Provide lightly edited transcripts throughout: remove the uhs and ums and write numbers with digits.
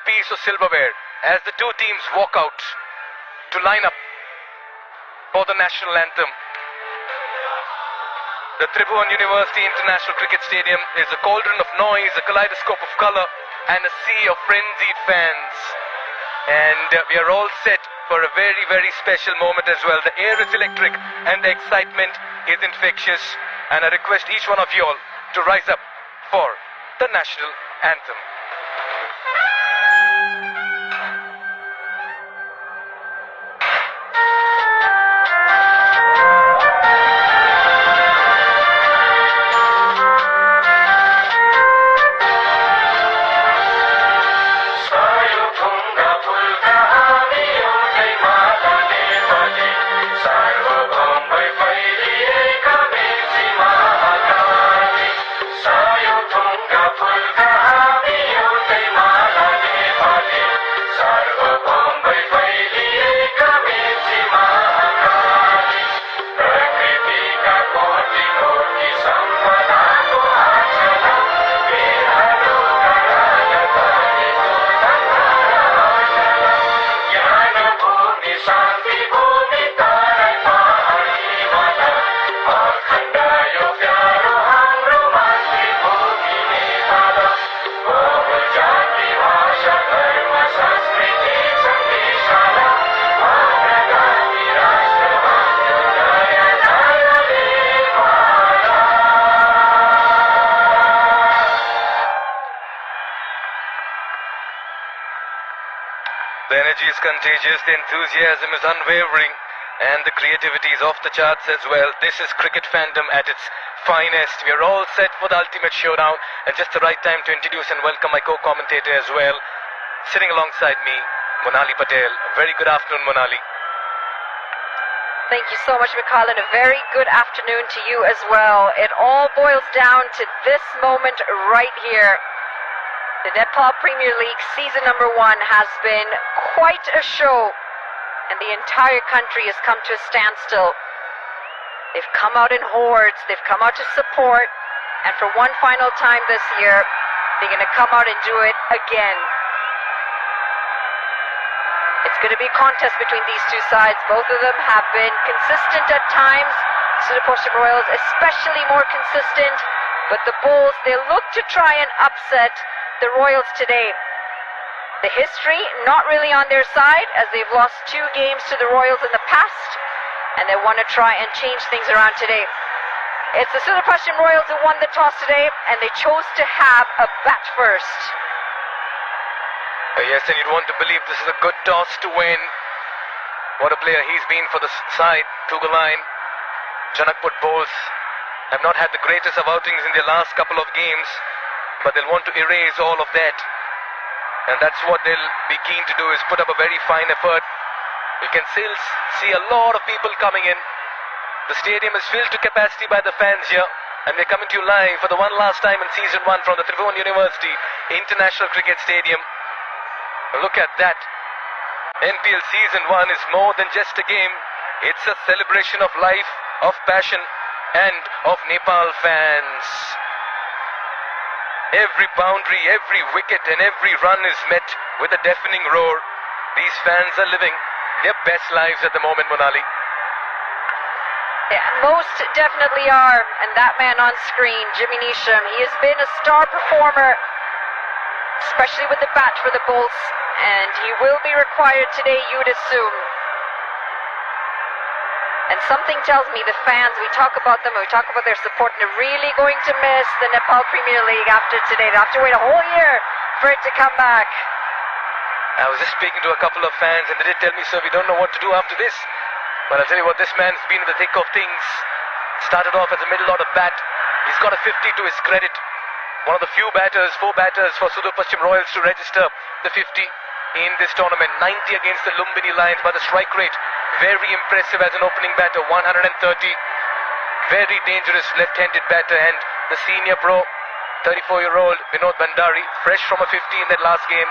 piece of silverware as the two teams walk out to line up for the national anthem. The Tribhuvan University International Cricket Stadium is a cauldron of noise, a kaleidoscope of color, and a sea of frenzied fans. And we are all set for a very, very special moment as well. The air is electric and the excitement is infectious. And I request each one of you all to rise up for the national anthem. The energy is contagious, the enthusiasm is unwavering, and the creativity is off the charts as well. This is cricket fandom at its finest. We are all set for the ultimate showdown, and just the right time to introduce and welcome my co-commentator as well. Sitting alongside me, Monali Patel. A very good afternoon, Monali. Thank you so much, Mikhail, and a very good afternoon to you as well. It all boils down to this moment right here. The Nepal Premier League season number 1 has been quite a show, and the entire country has come to a standstill. They've come out in hordes, they've come out to support, and for one final time this year, they're going to come out and do it again. It's going to be a contest between these two sides. Both of them have been consistent at times. Sudurpaschim Royals especially more consistent, but the Bulls, they look to try and upset the Royals today. The history not really on their side, as they've lost 2 games to the Royals in the past, and they want to try and change things around today. It's the Sudurpaschim Royals who won the toss today, and they chose to have a bat first. Yes, and you'd want to believe this is a good toss to win. What a player he's been for the side. To the line, Janakpur Vs have not had the greatest of outings in their last couple of games, but they'll want to erase all of that, and that's what they'll be keen to do, is put up a very fine effort. You can still see a lot of people coming in. The stadium is filled to capacity by the fans here, and we're coming to you live for the one last time in season 1 from the Tribhuvan University International Cricket Stadium. Look at that. NPL season 1 is more than just a game. It's a celebration of life, of passion, and of Nepal fans. Every boundary, every wicket and every run is met with a deafening roar. These fans are living their best lives at the moment, Monali. Yeah, most definitely are. And that man on screen, Jimmy Neesham, he has been a star performer, especially with the bat for the Bulls, and he will be required today, you'd assume. And something tells me the fans, we talk about them, we talk about their support, and they're really going to miss the Nepal Premier League after today. They'll have to wait a whole year for it to come back. I was just speaking to a couple of fans, and they did tell me, sir, we don't know what to do after this. But I'll tell you what, this man's been in the thick of things. Started off as a middle order bat. He's got a 50 to his credit. One of the few batters, 4 batters for Sudurpaschim Royals to register the 50 in this tournament. 90 against the Lumbini Lions, but the strike rate very impressive as an opening batter, 130. Very dangerous left-handed batter, and the senior pro, 34-year-old Vinod Bandari, fresh from a 50 in that last game.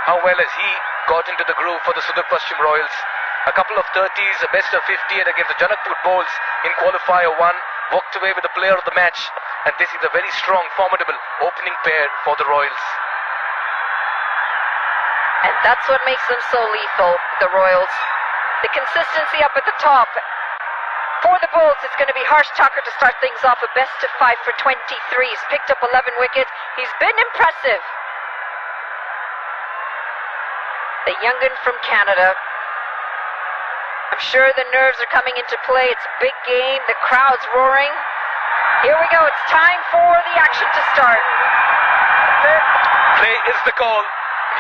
How well has he got into the groove for the Sudurpaschim Royals? A couple of 30s, a best of 58 against the Janakpur Vs in qualifier 1. Walked away with the player of the match, and this is a very strong, formidable opening pair for the Royals. And that's what makes them so lethal, the Royals. The consistency up at the top. For the Bulls, it's going to be Harsh Thakur to start things off. A best of 5 for 23. He's picked up 11 wickets. He's been impressive. The young'un from Canada. I'm sure the nerves are coming into play. It's a big game. The crowd's roaring. Here we go. It's time for the action to start. Play is the call.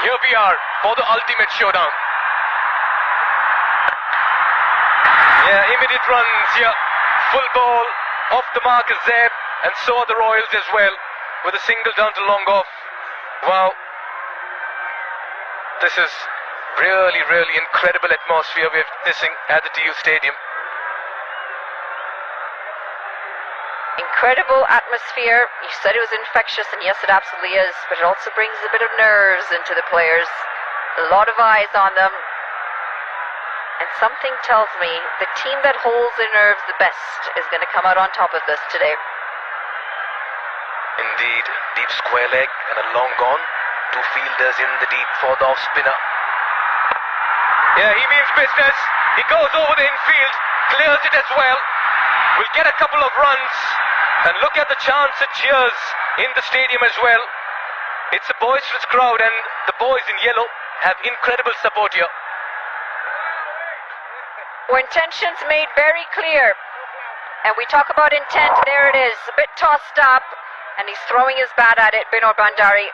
Here we are for the ultimate showdown. Yeah, immediate runs here. Full ball, off the mark is Zeb, and so are the Royals as well, with a single down to long off. Wow. This is really, really incredible atmosphere we're witnessing at the TU Stadium. Incredible atmosphere. You said it was infectious, and yes, it absolutely is, but it also brings a bit of nerves into the players. A lot of eyes on them. And something tells me the team that holds their nerves the best is going to come out on top of this today. Indeed, deep square leg and a long gone. Two fielders in the deep for the off spinner. Yeah, he means business. He goes over the infield, clears it as well. We'll get a couple of runs. And look at the chants and cheers in the stadium as well. It's a boisterous crowd, and the boys in yellow have incredible support here. Intentions made very clear. And we talk about intent, there it is. A bit tossed up, and he's throwing his bat at it, Binod Bhandari.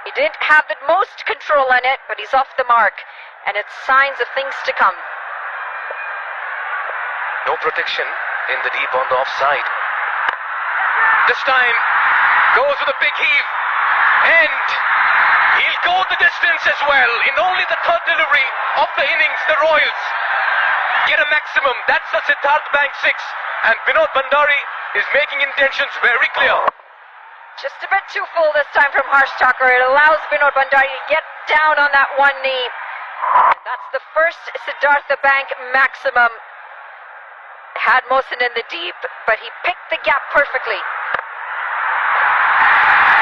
He didn't have the most control on it, but he's off the mark. And it's signs of things to come. No protection in the deep on the offside. This time, goes with a big heave. And he'll go the distance as well. In only the third delivery of the innings, the Royals get a maximum. That's the Siddharth Bank 6. And Binod Bhandari is making intentions very clear. Just a bit too full this time from Harsh Thakur. It allows Binod Bhandari to get down on that one knee. And that's the first Siddhartha Bank maximum. Had Mohsin in the deep, but he picked the gap perfectly.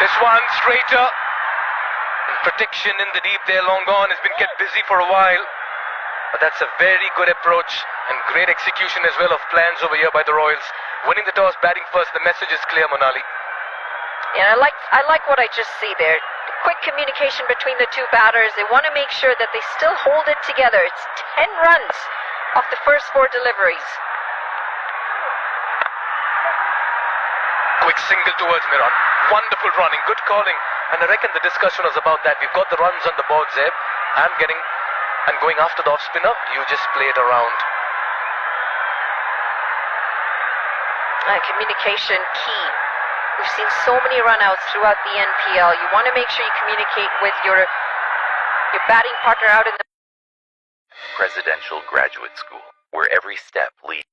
This one straighter. And protection in the deep there, long gone, has been kept busy for a while. But that's a very good approach and great execution as well of plans over here by the Royals. Winning the toss, batting first, the message is clear, Monali. Yeah, I like what I just see there. Quick communication between the two batters. They want to make sure that they still hold it together. It's 10 runs off the first 4 deliveries. Quick single towards Miran. Wonderful running, good calling. And I reckon the discussion was about that. We've got the runs on the board, Zeb. I'm going after the off spinner. You just play it around. Communication key. We've seen so many runouts throughout the NPL. You want to make sure you communicate with your batting partner out in the Presidential Graduate School, where every step leads